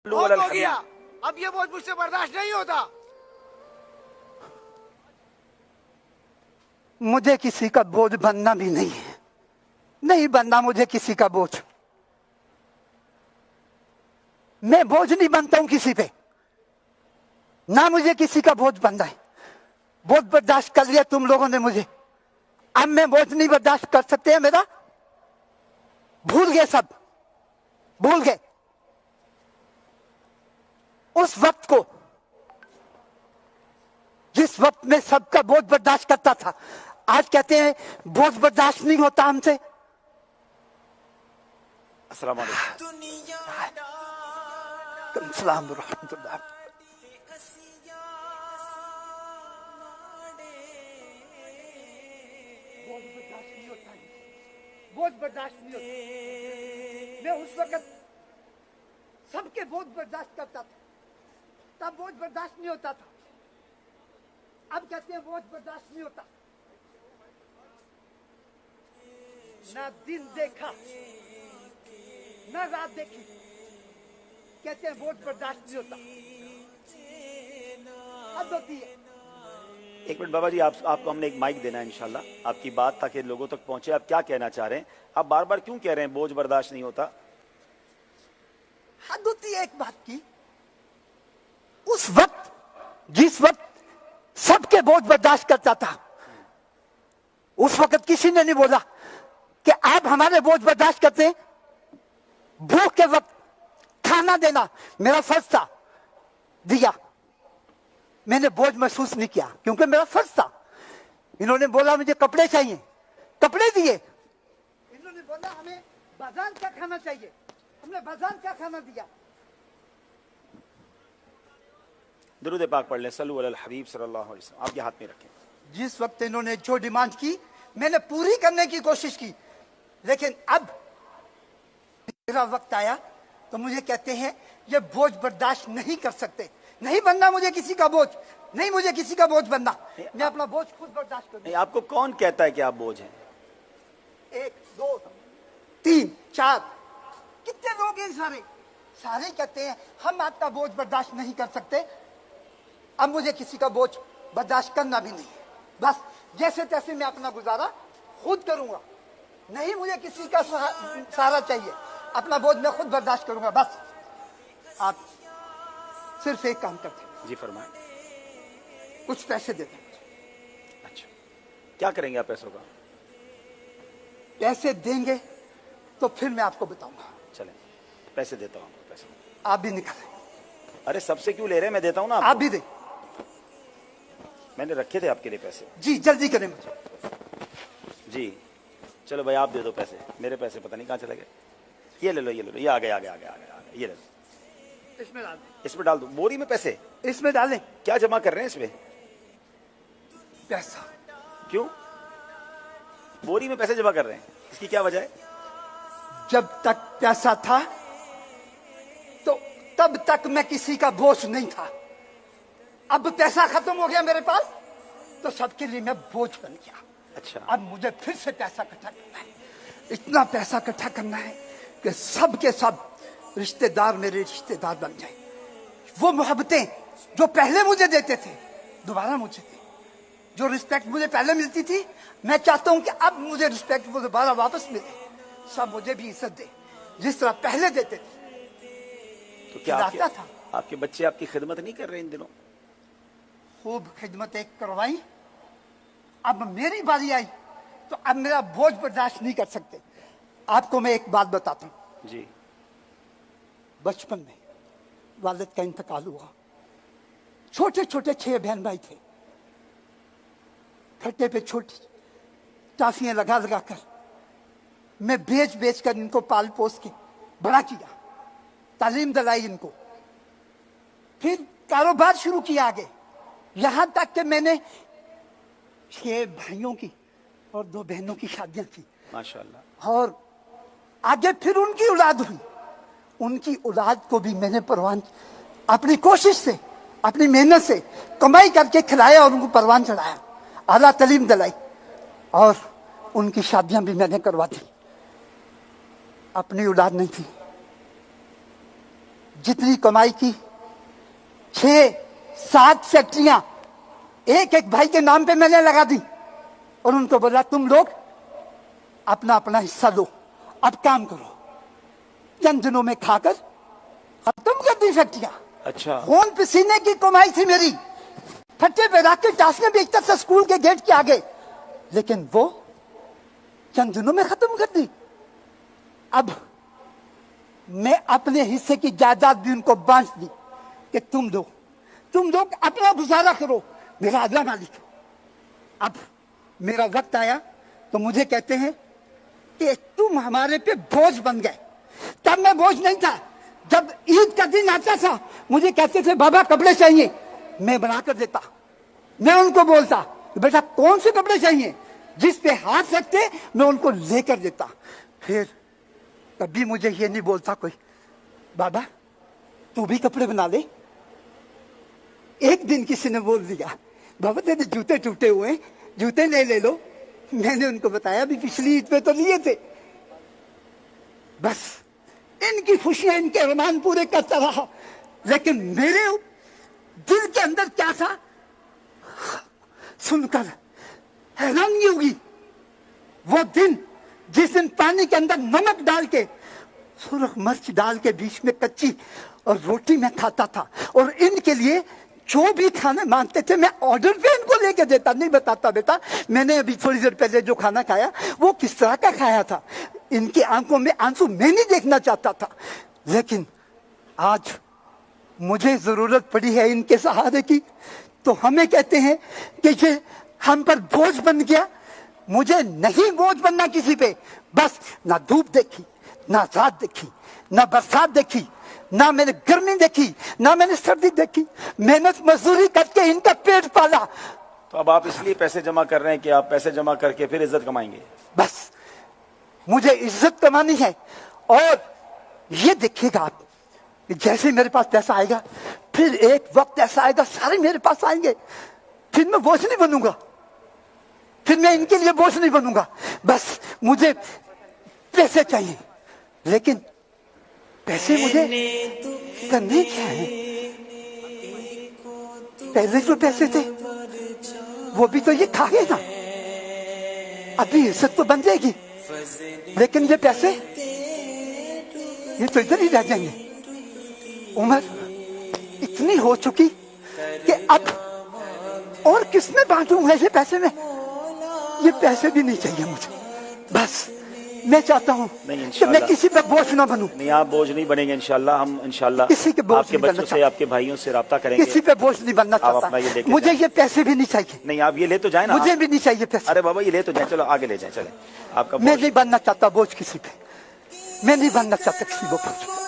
बहुत हो गया, अब ये बोझ मुझसे बर्दाश्त नहीं होता। मुझे किसी का बोझ बनना भी नहीं है, नहीं बनना मुझे किसी का बोझ। मैं बोझ नहीं बनता हूं किसी पे, ना मुझे किसी का बोझ बनना है। बोझ बर्दाश्त कर लिया तुम लोगों ने मुझे, अब मैं बोझ नहीं बर्दाश्त कर सकते हैं मेरा। भूल गए, सब भूल गए उस वक्त को जिस वक्त में सबका बोझ बर्दाश्त करता था। आज कहते हैं बोझ बर्दाश्त नहीं होता हमसे। अस्सलाम वालेकुम। सलाम रहमतुल्लाह। बोझ बर्दाश्त नहीं होता। मैं उस वक्त सबके बोझ बर्दाश्त करता था, तब बोझ बर्दाश्त नहीं होता था। अब कहते हैं बोझ बर्दाश्त नहीं होता। ना दिन देखा ना रात देखी, कहते हैं बोझ बर्दाश्त नहीं होता। अब होती है। एक मिनट बाबा जी, आपको हमने एक माइक देना है इंशाल्लाह, आपकी बात ताकि लोगों तक पहुंचे। आप क्या कहना चाह रहे हैं? आप बार बार क्यों कह रहे हैं बोझ बर्दाश्त नहीं होता? हद होती है एक बात की। उस वक्त जिस वक्त सबके बोझ बर्दाश्त करता था, उस वक्त किसी ने नहीं बोला कि आप हमारे बोझ बर्दाश्त करते हैं। भूख के वक्त खाना देना मेरा फर्ज था, दिया। मैंने बोझ महसूस नहीं किया क्योंकि मेरा फर्ज था। इन्होंने बोला मुझे कपड़े चाहिए, कपड़े दिए। इन्होंने बोला हमें बाजार का खाना चाहिए, हमने बाजार का खाना दिया। दुरूद पाक पढ़ लें, सल्लल्लाहु अलैहि हबीब सल्लल्लाहु अलैहि वसल्लम। आपके हाथ में रखें। जिस वक्त इन्होंने जो डिमांड की मैंने पूरी करने की कोशिश की, लेकिन अब मेरा वक्त आया तो मुझे कहते हैं ये बोझ बर्दाश्त नहीं कर सकते। नहीं बनना मुझे किसी का बोझ, नहीं मुझे किसी का बोझ बनना। मैं अपना बोझ खुद बर्दाश्त करूंगा। आपको कौन कहता है कि आप बोझ हैं? 1 2 3 4 कितने लोग हैं? सारे कहते हैं हम आपका बोझ बर्दाश्त नहीं कर सकते। अब मुझे किसी का बोझ बर्दाश्त करना भी नहीं है। बस जैसे तैसे मैं अपना गुजारा खुद करूंगा। नहीं मुझे किसी का सहारा चाहिए, अपना बोझ मैं खुद बर्दाश्त करूंगा। बस आप सिर्फ एक काम करते हैं। जी फरमाएं। कुछ पैसे देते हैं। अच्छा, क्या करेंगे आप पैसों का? पैसे देंगे तो फिर मैं आपको बताऊंगा। चलें, पैसे देता हूँ आपको। पैसे आप भी निकालें। अरे सबसे क्यों ले रहे हैं? मैं देता हूँ ना आप भी दें। मैंने रखे थे आपके लिए पैसे। जी जल्दी करें मुझे। जी चलो भाई, आप दे दो पैसे। मेरे पैसे पता नहीं कहाँ चले गए। ये ले लो, ये ले लो, ये आ गए, ये ले लो। इसमें डाल दें। इसमें डाल दो। बोरी में पैसे? इसमें डालें। क्या जमा कर रहे हैं इसमें? पैसा। क्यों बोरी में पैसे जमा कर रहे हैं? इसकी क्या वजह है? जब तक पैसा था तो तब तक मैं किसी का बोझ नहीं था। अब पैसा खत्म हो गया मेरे पास तो सबके लिए मैं बोझ बन गया। अच्छा, अब मुझे फिर से पैसा इकट्ठा करना है। इतना पैसा इकट्ठा करना है कि सब के सब रिश्तेदार मेरे रिश्तेदार बन जाए। वो मोहब्बतें जो पहले मुझे देते थे दोबारा मुझे दे। जो रिस्पेक्ट मुझे पहले मिलती थी, मैं चाहता हूं कि अब मुझे रिस्पेक्ट वो दोबारा वापस मिले। सब मुझे भी इज्जत दे जिस तरह पहले देते थे। तो क्या था आपके बच्चे आपकी खिदमत नहीं कर रहे इन दिनों? खूब खिदमतें करवाई। अब मेरी बारी आई तो अब मेरा बोझ बर्दाश्त नहीं कर सकते। आपको मैं एक बात बताता हूं। जी, बचपन में वालिद का इंतकाल हुआ। छोटे छोटे 6 बहन भाई थे। खट्टे पे छोटी टाफियां लगा लगा कर मैं बेच बेच कर इनको पाल पोस के बड़ा किया, तालीम दिलाई इनको। फिर कारोबार शुरू किया आगे, यहां तक कि मैंने 6 भाइयों की और 2 बहनों की शादियां की माशाल्लाह। और आगे फिर उनकी औलाद हुई। उनकी औलाद को भी मैंने परवान अपनी कोशिश से, अपनी मेहनत से कमाई करके खिलाया और उनको परवान चढ़ाया, आला तालीम दिलाई और उनकी शादियां भी मैंने करवा दी। अपनी औलाद नहीं थी, जितनी कमाई की 6-7 फैक्ट्रियां एक एक भाई के नाम पे मैंने लगा दी और उनको बोला तुम लोग अपना अपना हिस्सा लो, अब काम करो। चंद दिनों में खाकर खत्म कर दी फैक्ट्रियां। अच्छा, खून पसीने की कमाई थी मेरी, फट्टे पे रख के टासने बेचता था स्कूल के गेट के आगे, लेकिन वो चंद दिनों में खत्म कर दी। अब मैं अपने हिस्से की जायदाद भी उनको बांट दी कि तुम लोग अपना गुजारा करो, मेरा अगला मालिक। अब मेरा वक्त आया तो मुझे कहते हैं कि तुम हमारे पे बोझ बन गए। तब मैं बोझ नहीं था। जब ईद का दिन आता था मुझे कहते थे बाबा कपड़े चाहिए, मैं बनाकर देता। मैं उनको बोलता बेटा कौन से कपड़े चाहिए, जिस पे हाथ रखते मैं उनको लेकर देता। फिर कभी मुझे ये नहीं बोलता कोई बाबा तू भी कपड़े बना ले। एक दिन किसी ने बोल दिया बाबा तेरे जूते टूटे हुए, जूते ले लो। मैंने उनको बताया भी पिछली ईद पे तो लिए थे। बस इनकी खुशियां, इनके अरमान पूरे करता रहा, लेकिन मेरे दिल के अंदर क्या था सुनकर हैरानी होगी। वो दिन जिस दिन पानी के अंदर नमक डाल के सुरख मिर्च डाल के बीच में कच्ची और रोटी में खाता था, और इनके लिए जो भी खाना मांगते थे मैं ऑर्डर पे इनको लेके देता। नहीं बताता बेटा मैंने अभी थोड़ी देर पहले जो खाना खाया वो किस तरह का खाया था। इनकी आंखों में आंसू मैं नहीं देखना चाहता था, लेकिन आज मुझे जरूरत पड़ी है इनके सहारे की, तो हमें कहते हैं कि ये हम पर बोझ बन गया। मुझे नहीं बोझ बनना किसी पे। बस ना धूप देखी, ना रात देखी, ना बरसात देखी, ना मैंने गर्मी देखी, ना मैंने सर्दी देखी। मेहनत मजदूरी करके इनका पेट पाला। तो अब आप इसलिए पैसे जमा कर रहे हैं कि आप पैसे जमा करके फिर इज्जत कमाएंगे? बस मुझे इज्जत कमानी है। और ये देखिएगा आप, जैसे मेरे पास पैसा आएगा फिर एक वक्त ऐसा आएगा सारे मेरे पास आएंगे, फिर मैं बोझ नहीं बनूंगा, फिर मैं इनके लिए बोझ नहीं बनूंगा। बस मुझे पैसे चाहिए, लेकिन पैसे मुझे करने क्या है? पहले जो पैसे थे वो भी तो ये खा गए ना। अभी इज्जत तो बन जाएगी, लेकिन ये पैसे ये तो इधर ही रह जाएंगे। उम्र इतनी हो चुकी कि अब और किसमें बांटूंगा ये पैसे में? ये पैसे भी नहीं चाहिए मुझे। बस मैं चाहता हूँ कि मैं किसी पे बोझ ना बनूं। नहीं, आप बोझ नहीं बनेंगे इंशाल्लाह। हम इंशाल्लाह किसी के बोझ आपके नहीं बनना बच्चों से, चाहता। आपके भाइयों से राब्ता करेंगे। किसी पे बोझ नहीं बनना आप अपना ये चाहता। लेके मुझे जाएं। ये पैसे भी नहीं चाहिए। नहीं, आप ये ले तो जाए ना। मुझे भी नहीं चाहिए पैसे। अरे बाबा ये ले तो जाए, चलो आगे ले जाए। चले आपका मैं बोझ- नहीं बनना चाहता बोझ किसी पे। मैं नहीं बनना चाहता किसी को बोझ।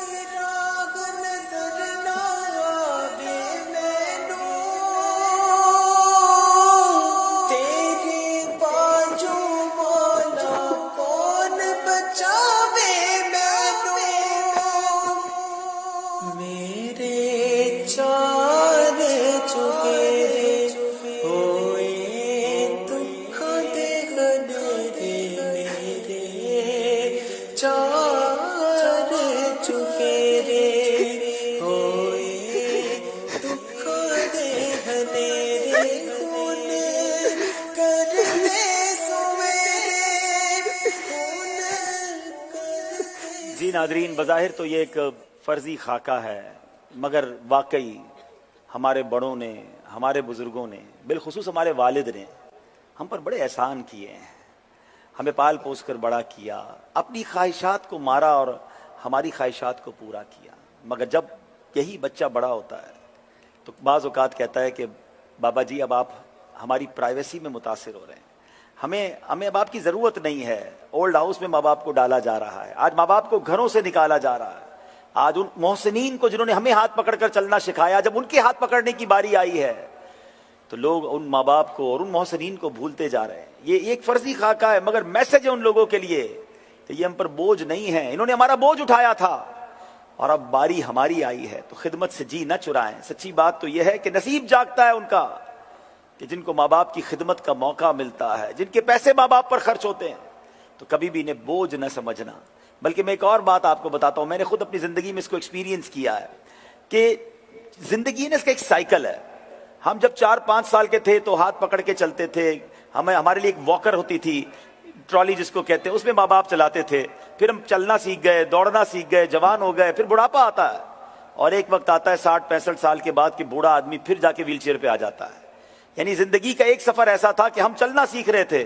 जी नादरीन, बज़ाहिर तो ये एक फर्जी खाका है, मगर वाकई हमारे बड़ों ने, हमारे बुजुर्गों ने, बिलखुसूस हमारे वालिद ने हम पर बड़े एहसान किए हैं। हमें पाल पोस कर बड़ा किया, अपनी ख्वाहिशात को मारा और हमारी ख्वाहिशात को पूरा किया। मगर जब यही बच्चा बड़ा होता है तो बाज़ औक़ात कहता है कि बाबा जी अब आप हमारी प्राइवेसी में मुतासिर हो रहे हैं, हमें अब आपकी ज़रूरत नहीं है। ओल्ड हाउस में माँ बाप को डाला जा रहा है, आज माँ बाप को घरों से निकाला जा रहा है। आज उन मोहसिनीन को जिन्होंने हमें हाथ पकड़कर चलना सिखाया, जब उनके हाथ पकड़ने की बारी आई है तो लोग उन माँ बाप को और उन मोहसिनीन को भूलते जा रहे हैं। ये एक फर्जी खाका है, मगर मैसेज है उन लोगों के लिए कि ये हम पर बोझ नहीं है। इन्होंने हमारा बोझ उठाया था और अब बारी हमारी आई है, तो खिदमत से जी न चुराएं। सच्ची बात तो यह है कि नसीब जागता है उनका कि जिनको माँ बाप की खिदमत का मौका मिलता है, जिनके पैसे माँ बाप पर खर्च होते हैं, तो कभी भी इन्हें बोझ न समझना। बल्कि मैं एक और बात आपको बताता हूं, मैंने खुद अपनी जिंदगी में इसको एक्सपीरियंस किया है। कि जिंदगी ने इसका एक साइकिल है। हम जब 4-5 साल के थे तो हाथ पकड़ के चलते थे, हमारे लिए एक वॉकर होती थी, ट्रॉली जिसको कहते हैं, उसमें माँ बाप चलाते थे। फिर हम चलना सीख गए, दौड़ना सीख गए, जवान हो गए, फिर बुढ़ापा आता है और एक वक्त आता है 60-65 साल के बाद कि बूढ़ा आदमी फिर जाके व्हीलचेयर पे आ जाता है। यानी जिंदगी का एक सफर ऐसा था कि हम चलना सीख रहे थे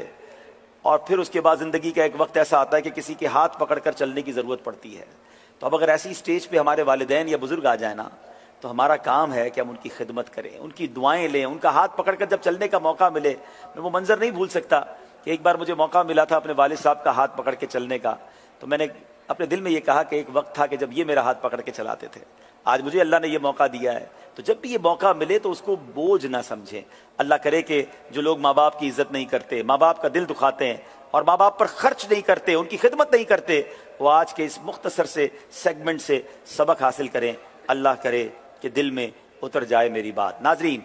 और फिर उसके बाद जिंदगी का एक वक्त ऐसा आता है कि किसी के हाथ पकड़कर चलने की जरूरत पड़ती है। तो अब अगर ऐसी स्टेज पे हमारे वालिदैन या बुजुर्ग आ जाए ना, तो हमारा काम है कि हम उनकी खिदमत करें, उनकी दुआएं लें, उनका हाथ पकड़कर जब चलने का मौका मिले। मैं वो मंजर नहीं भूल सकता कि एक बार मुझे मौका मिला था अपने वालिद साहब का हाथ पकड़ के चलने का, तो मैंने अपने दिल में ये कहा कि एक वक्त था कि जब ये मेरा हाथ पकड़ के चलाते थे। आज मुझे अल्लाह ने ये मौका दिया है, तो जब भी ये मौका मिले तो उसको बोझ ना समझें। अल्लाह करे कि जो लोग माँ बाप की इज्जत नहीं करते, माँ बाप का दिल दुखाते हैं और माँ बाप पर खर्च नहीं करते, उनकी खिदमत नहीं करते, वो आज के इस मुख्तसर से सेगमेंट से सबक हासिल करें। अल्लाह करे कि दिल में उतर जाए मेरी बात। नाजरीन,